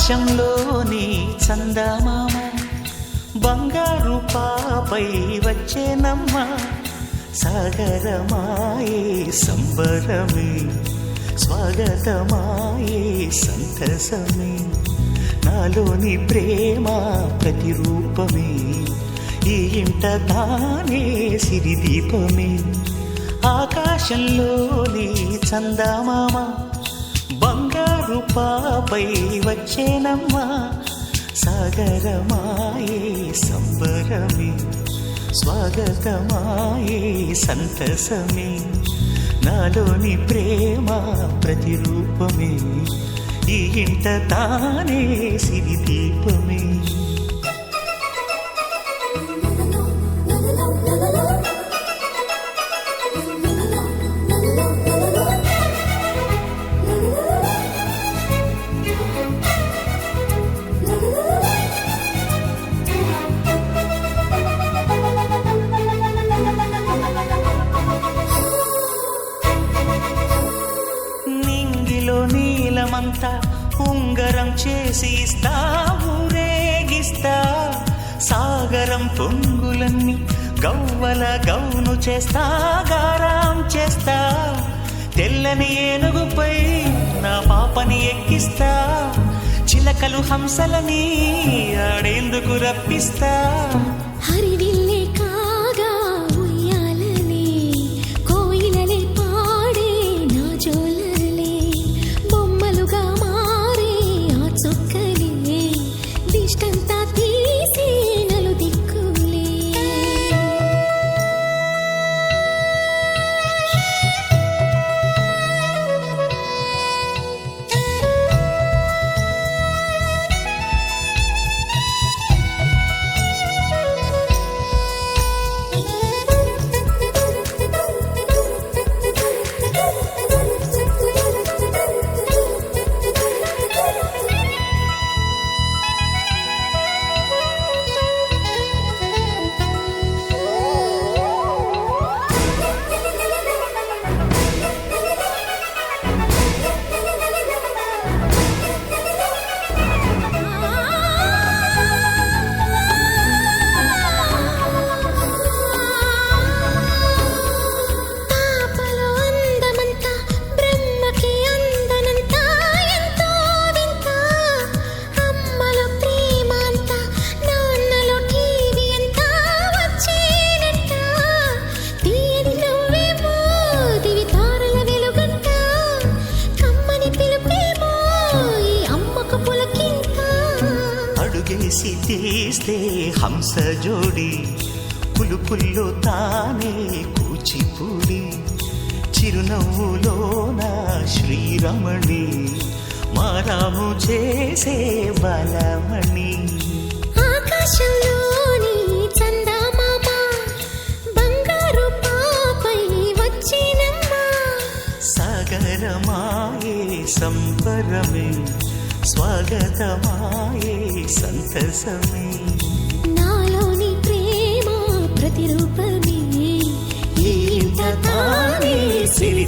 ఆకాశంలోని చందమామ బంగారు పాపై వచ్చేనమ్మ సాగరమాయే సంబరమే స్వాగతమాయే సంతసమే నాలోని ప్రేమ ప్రతిరూపమే ఈ ఇంట తానే సిరిదీపమే ఆకాశంలోని చందమామ బంగారు పాపై వచ్చేనమ్మ సాగరమాయే సంబరమే స్వాగతమాయే సంతసమే నాలోని ప్రేమ ప్రతిరూపమే ఈ ఇంట తానే సిరిదీపమే నీలమంతా ఉంగరం చేసి ఇస్తా ఊరేగిస్తా సాగరం పొంగులన్నీ గవ్వల గౌను చేస్తా గారాం చేస్తా తెల్లని ఏనుగుపై నా పాపని ఎక్కిస్తా చిలకలు హంసలని ఆడేందుకు రప్పిస్తా హరివిల్లే కాగా ఉయ్యాలనే కోయిలలే పాడే నా జోలలే బొమ్మలుగా మారే ఆ చొక్కలే దిష్టంతా తీసి నలు దిక్కులే అడుగేసి తీస్తే హంస జోడి పులుపుల్లో తానే కూచిపూడి చిరునవ్వులోన శ్రీరమణి మారాము చేసే బలమణి ఆకాశంలోని చందమామ బంగారు పాపై వచ్చినమ్మ సాగరమాయే సంబరమే స్వాగతమాయే సంతసమే నాలోని ప్రేమ ప్రతిరూపమే ఈ ఇంట తానే సిరి